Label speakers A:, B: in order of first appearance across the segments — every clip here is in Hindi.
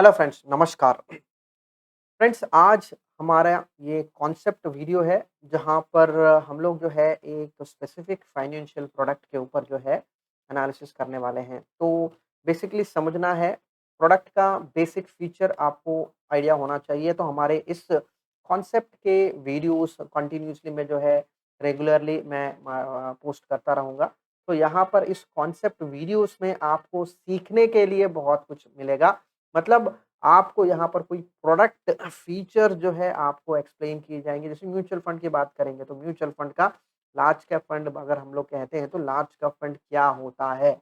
A: हेलो फ्रेंड्स, नमस्कार। फ्रेंड्स, आज हमारा ये कॉन्सेप्ट वीडियो है, जहाँ पर हम लोग जो है एक स्पेसिफिक फाइनेंशियल प्रोडक्ट के ऊपर जो है एनालिसिस करने वाले हैं। तो बेसिकली समझना है, प्रोडक्ट का बेसिक फीचर आपको आइडिया होना चाहिए। तो हमारे इस कॉन्सेप्ट के वीडियोस कंटिन्यूअसली मैं जो है रेगुलरली मैं पोस्ट करता रहूँगा। तो यहाँ पर इस कॉन्सेप्ट वीडियोस में आपको सीखने के लिए बहुत कुछ मिलेगा। मतलब आपको यहाँ पर कोई प्रोडक्ट फीचर जो है आपको एक्सप्लेन किए जाएँगे। जैसे म्यूचुअल फंड की बात करेंगे तो म्यूचुअल फंड का लार्ज कैप फंड अगर हम लोग कहते हैं तो लार्ज कैप फंड क्या होता है?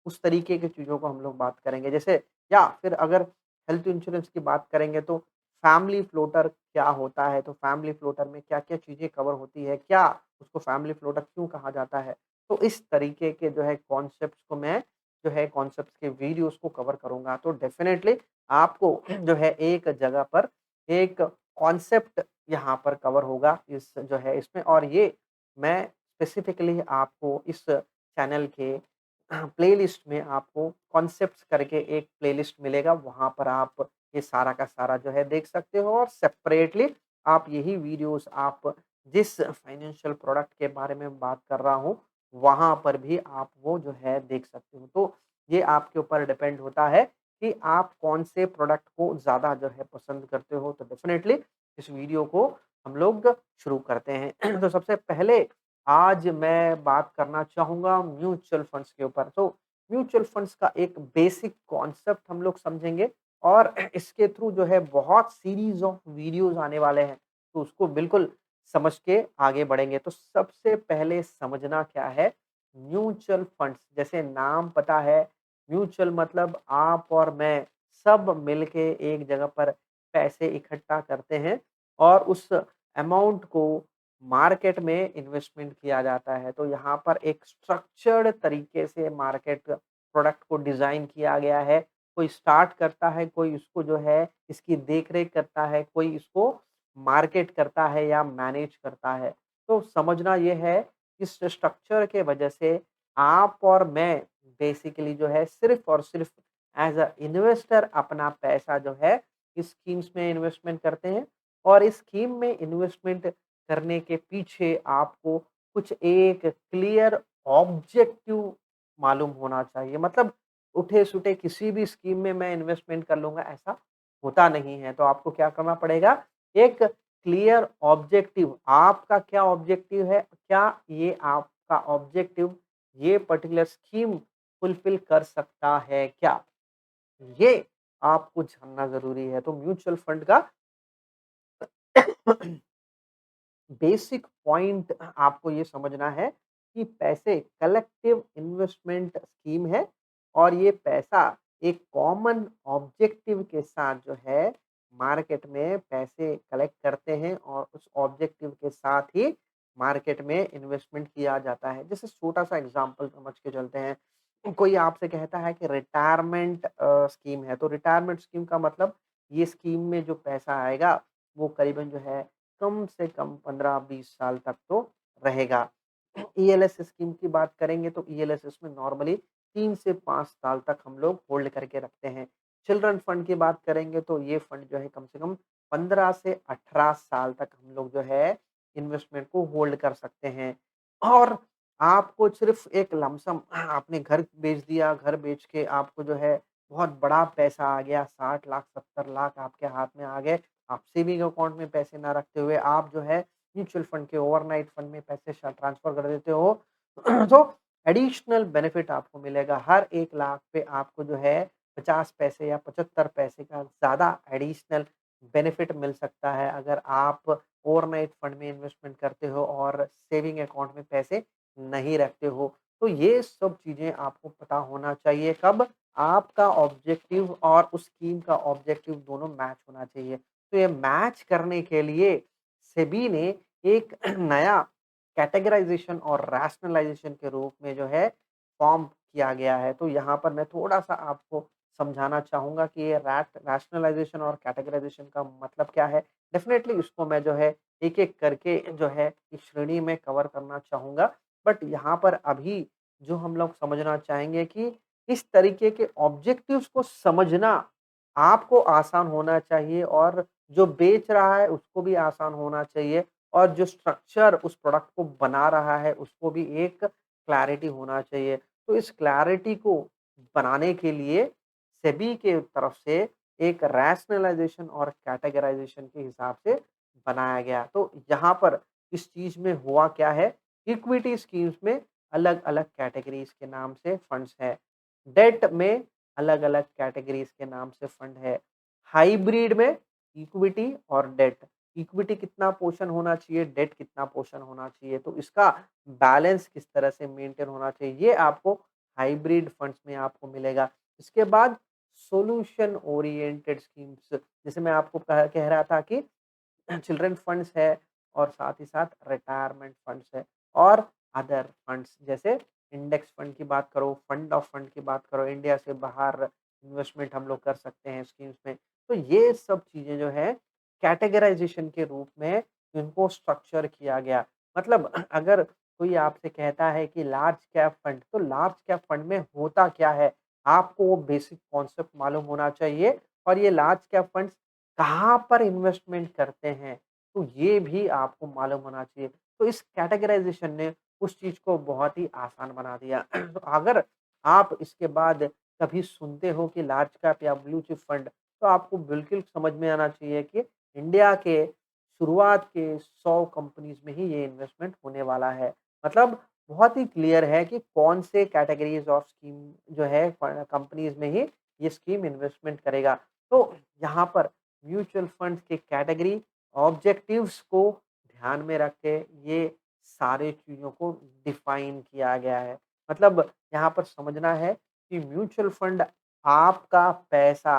A: उस तरीके की चीज़ों को हम लोग बात करेंगे। जैसे या फिर अगर हेल्थ इंश्योरेंस की बात करेंगे तो फैमिली फ्लोटर क्या होता है? तो फैमिली फ्लोटर में क्या-क्या चीज़ें कवर होती है? क्या उसको फैमिली फ्लोटर क्यों कहा जाता है? तो इस तरीके के जो है कॉन्सेप्ट्स को मैं जो है कॉन्सेप्ट्स के वीडियोज़ को कवर करूँगा। तो डेफ़िनेटली आपको जो है एक जगह पर एक कॉन्सेप्ट यहाँ पर कवर होगा इस जो है इसमें और ये मैं स्पेसिफ़िकली आपको इस चैनल के प्लेलिस्ट में आपको कॉन्सेप्ट्स करके एक प्लेलिस्ट मिलेगा, वहाँ पर आप ये सारा का सारा जो है देख सकते हो और सेपरेटली आप यही वीडियोज़ आप जिस फाइनेंशियल प्रोडक्ट के बारे में बात कर रहा हूँ, वहाँ पर भी आप वो जो है देख सकते हो। तो ये आपके ऊपर डिपेंड होता है कि आप कौन से प्रोडक्ट को ज़्यादा जो है पसंद करते हो। तो डेफ़िनेटली इस वीडियो को हम लोग शुरू करते हैं। तो सबसे पहले आज मैं बात करना चाहूँगा म्यूचुअल फंड्स के ऊपर। तो म्यूचुअल फंड्स का एक बेसिक कॉन्सेप्ट हम लोग समझेंगे और इसके थ्रू जो है बहुत सीरीज़ ऑफ वीडियोज़ आने वाले हैं, तो उसको बिल्कुल समझ के आगे बढ़ेंगे। तो सबसे पहले समझना क्या है, म्यूचुअल फंड्स जैसे नाम पता है, म्यूचुअल मतलब आप और मैं सब मिलके एक जगह पर पैसे इकट्ठा करते हैं और उस अमाउंट को मार्केट में इन्वेस्टमेंट किया जाता है। तो यहाँ पर एक स्ट्रक्चर्ड तरीके से मार्केट प्रोडक्ट को डिज़ाइन किया गया है। कोई स्टार्ट करता है, कोई उसको जो है इसकी देख-रेख करता है, कोई इसको मार्केट करता है या मैनेज करता है। तो समझना ये है, इस स्ट्रक्चर के वजह से आप और मैं बेसिकली जो है सिर्फ़ और सिर्फ़ एज़ अ इन्वेस्टर अपना पैसा जो है इस स्कीम्स में इन्वेस्टमेंट करते हैं और इस स्कीम में इन्वेस्टमेंट करने के पीछे आपको कुछ एक क्लियर ऑब्जेक्टिव मालूम होना चाहिए। मतलब उठे-सुठे किसी भी स्कीम में मैं इन्वेस्टमेंट कर लूँगा ऐसा होता नहीं है। तो आपको क्या करना पड़ेगा, एक क्लियर ऑब्जेक्टिव आपका क्या ऑब्जेक्टिव है? क्या ये आपका ऑब्जेक्टिव ये पर्टिकुलर स्कीम फुलफिल कर सकता है क्या? ये आपको जानना ज़रूरी है। तो म्यूचुअल फंड का बेसिक पॉइंट आपको ये समझना है कि पैसे कलेक्टिव इन्वेस्टमेंट स्कीम है और ये पैसा एक कॉमन ऑब्जेक्टिव के साथ जो है मार्केट में पैसे कलेक्ट करते हैं और उस ऑब्जेक्टिव के साथ ही मार्केट में इन्वेस्टमेंट किया जाता है। जैसे छोटा सा एग्जांपल समझ के चलते हैं, कोई आपसे कहता है कि रिटायरमेंट स्कीम है, तो रिटायरमेंट स्कीम का मतलब ये स्कीम में जो पैसा आएगा वो करीबन जो है कम से कम 15-20 साल तक तो रहेगा। ईएलएस स्कीम की बात करेंगे तो ईएलएस में नॉर्मली 3 से 5 साल तक हम लोग होल्ड करके रखते हैं। चिल्ड्रन फंड की बात करेंगे तो ये फंड जो है कम से कम 15 से 18 साल तक हम लोग जो है इन्वेस्टमेंट को होल्ड कर सकते हैं। और आपको सिर्फ़ एक लमसम आपने घर बेच दिया, घर बेच के आपको जो है बहुत बड़ा पैसा आ गया, 60 लाख, 70 लाख आपके हाथ में आ गए। आप सेविंग अकाउंट में पैसे ना रखते हुए आप जो है म्यूचुअल फंड के ओवरनाइट फंड में पैसे ट्रांसफर कर देते हो तो एडिशनल बेनिफिट आपको मिलेगा। हर 1 लाख पे आपको जो है 50 पैसे या 75 पैसे का ज़्यादा एडिशनल बेनिफिट मिल सकता है अगर आप ओवरनाइट फंड में इन्वेस्टमेंट करते हो और सेविंग अकाउंट में पैसे नहीं रखते हो। तो ये सब चीज़ें आपको पता होना चाहिए कब आपका ऑब्जेक्टिव और उस स्कीम का ऑब्जेक्टिव दोनों मैच होना चाहिए। तो ये मैच करने के लिए सेबी ने एक नया कैटेगराइज़ेशन और रैशनलाइज़ेशन के रूप में जो है फॉर्म किया गया है। तो यहाँ पर मैं थोड़ा-सा आपको समझाना चाहूँगा कि ये रैशनलाइज़ेशन और कैटेगराइज़ेशन का मतलब क्या है? डेफ़िनेटली इसको मैं जो है एक-एक करके जो है इस श्रेणी में कवर करना चाहूँगा। बट यहाँ पर अभी जो हम लोग समझना चाहेंगे कि इस तरीके के ऑब्जेक्टिव्स को समझना आपको आसान होना चाहिए और जो बेच रहा है उसको भी आसान होना चाहिए और जो स्ट्रक्चर उस प्रोडक्ट को बना रहा है उसको भी एक क्लैरिटी होना चाहिए। तो इस क्लैरिटी को बनाने के लिए सेबी के तरफ से एक रैशनलाइज़ेशन और कैटेगराइज़ेशन के हिसाब से बनाया गया। तो यहाँ पर इस चीज़ में हुआ क्या है, इक्विटी स्कीम्स में अलग-अलग कैटेगरीज़ के नाम से फंड्स हैं। डेट में अलग-अलग कैटेगरीज़ के नाम से फंड है। हाइब्रिड में इक्विटी और डेट, इक्विटी कितना पोर्शन होना चाहिए, डेट कितना पोर्शन होना चाहिए, तो इसका बैलेंस किस तरह से मेंटेन होना चाहिए, ये आपको हाइब्रिड फंड्स में आपको मिलेगा। इसके बाद सॉल्यूशन ओरिएंटेड स्कीम्स, जैसे मैं आपको कह रहा था कि चिल्ड्रन फंड्स है और साथ ही साथ रिटायरमेंट फंड्स है और अदर फंड्स जैसे इंडेक्स फंड की बात करो, फंड ऑफ फंड की बात करो, इंडिया से बाहर इन्वेस्टमेंट हम लोग कर सकते हैं स्कीम्स में। तो ये सब चीज़ें जो है कैटेगराइजेशन के रूप में इनको स्ट्रक्चर किया गया। मतलब अगर कोई आपसे कहता है कि लार्ज कैप फंड, तो लार्ज कैप फंड में होता क्या है? आपको वो बेसिक कॉन्सेप्ट मालूम होना चाहिए और ये लार्ज कैप फंड्स कहाँ पर इन्वेस्टमेंट करते हैं, तो ये भी आपको मालूम होना चाहिए। तो इस कैटेगराइज़ेशन ने उस चीज़ को बहुत ही आसान बना दिया। तो अगर आप इसके बाद कभी सुनते हो कि लार्ज कैप या ब्लू चिप फंड, तो आपको बिल्कुल समझ में आना चाहिए कि इंडिया के शुरुआत के 100 कंपनीज़ में ही ये इन्वेस्टमेंट होने वाला है। मतलब बहुत ही क्लियर है कि कौन से कैटेगरीज़ ऑफ स्कीम जो है कंपनीज़ में ही ये स्कीम इन्वेस्टमेंट करेगा। तो यहाँ पर म्यूचुअल फंड्स के कैटेगरी ऑब्जेक्टिव्स को ध्यान में रख के ये सारे चीज़ों को डिफाइन किया गया है। मतलब यहाँ पर समझना है कि म्यूचुअल फंड आपका पैसा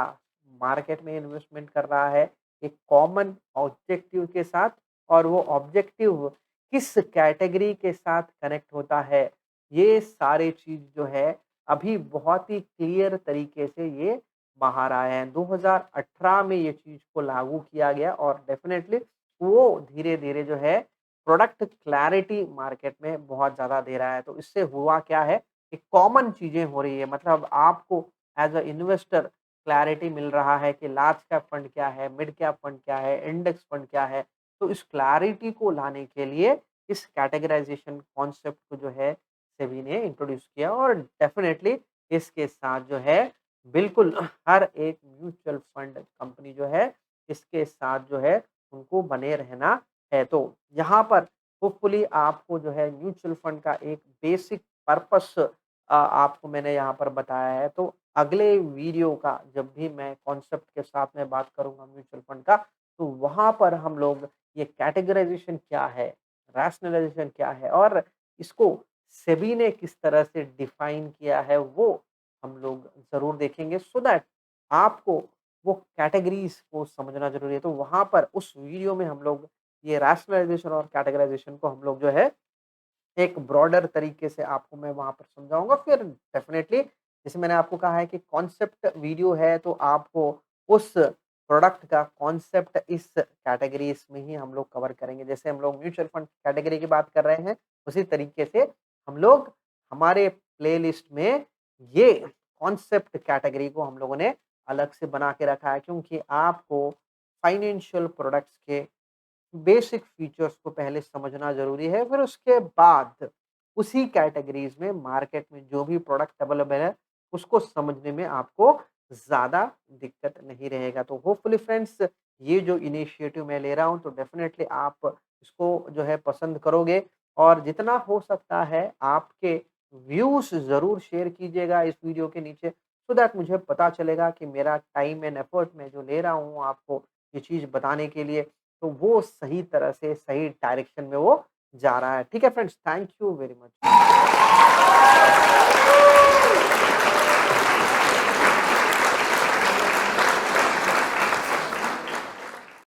A: मार्केट में इन्वेस्टमेंट कर रहा है एक कॉमन ऑब्जेक्टिव के साथ और वो ऑब्जेक्टिव किस कैटेगरी के साथ कनेक्ट होता है, ये सारी चीज़ जो है अभी बहुत ही क्लियर तरीके से ये बाहर आए हैं। 2018 में ये चीज़ को लागू किया गया और डेफ़िनेटली वो धीरे-धीरे जो है प्रोडक्ट क्लैरिटी मार्केट में बहुत ज़्यादा दे रहा है। तो इससे हुआ क्या है कि कॉमन चीज़ें हो रही है मतलब आपको एज़ अ इन्वेस्टर क्लैरिटी मिल रहा है कि लार्ज कैप फंड क्या है, मिड कैप फंड क्या है, इंडेक्स फंड क्या है। तो इस क्लैरिटी को लाने के लिए इस कैटेगराइज़ेशन कॉन्सेप्ट को जो है सेबी ने इंट्रोड्यूस किया और डेफ़िनेटली इसके साथ जो है बिल्कुल हर एक म्यूचुअल फंड कंपनी जो है इसके साथ जो है उनको बने रहना है। तो यहाँ पर होपफुली आपको जो है म्यूचुअल फंड का एक बेसिक पर्पस आपको मैंने यहाँ पर बताया है। तो अगले वीडियो का जब भी मैं कॉन्सेप्ट के साथ में बात करूँगा म्यूचुअल फंड का, तो वहाँ पर हम लोग ये कैटेगराइज़ेशन क्या है, रैशनलाइज़ेशन क्या है और इसको सेबी ने किस तरह से डिफ़ाइन किया है, वो हम लोग ज़रूर देखेंगे सो दैट आपको वो कैटेगरीज़ को समझना ज़रूरी है। तो वहाँ पर उस वीडियो में हम लोग ये रैशनलाइज़ेशन और कैटेगराइज़ेशन को हम लोग जो है एक ब्रॉडर तरीके से आपको मैं वहाँ पर समझाऊँगा। फिर डेफ़िनेटली जैसे मैंने आपको कहा है कि कॉन्सेप्ट वीडियो है तो आपको उस प्रोडक्ट का कॉन्सेप्ट इस कैटेगरीज़ में ही हम लोग कवर करेंगे। जैसे हम लोग म्यूचुअल फंड कैटेगरी की बात कर रहे हैं, उसी तरीके से हम लोग हमारे प्लेलिस्ट में ये कॉन्सेप्ट कैटेगरी को हम लोगों ने अलग से बना के रखा है क्योंकि आपको फाइनेंशियल प्रोडक्ट्स के बेसिक फीचर्स को पहले समझना ज़रूरी है, फिर उसके बाद उसी कैटेगरीज़ में मार्केट में जो भी प्रोडक्ट अवेलेबल है, उसको समझने में आपको ज़्यादा दिक्कत नहीं रहेगा। तो होपफुली फ्रेंड्स ये जो इनिशिएटिव मैं ले रहा हूँ, तो डेफ़िनेटली आप इसको जो है पसंद करोगे और जितना हो सकता है आपके व्यूज़ ज़रूर शेयर कीजिएगा इस वीडियो के नीचे, सो दैट मुझे पता चलेगा कि मेरा टाइम एंड एफर्ट मैं जो ले रहा हूँ आपको ये चीज़ बताने के लिए तो वो सही तरह से सही डायरेक्शन में वो जा रहा है। ठीक है friends, thank you very much.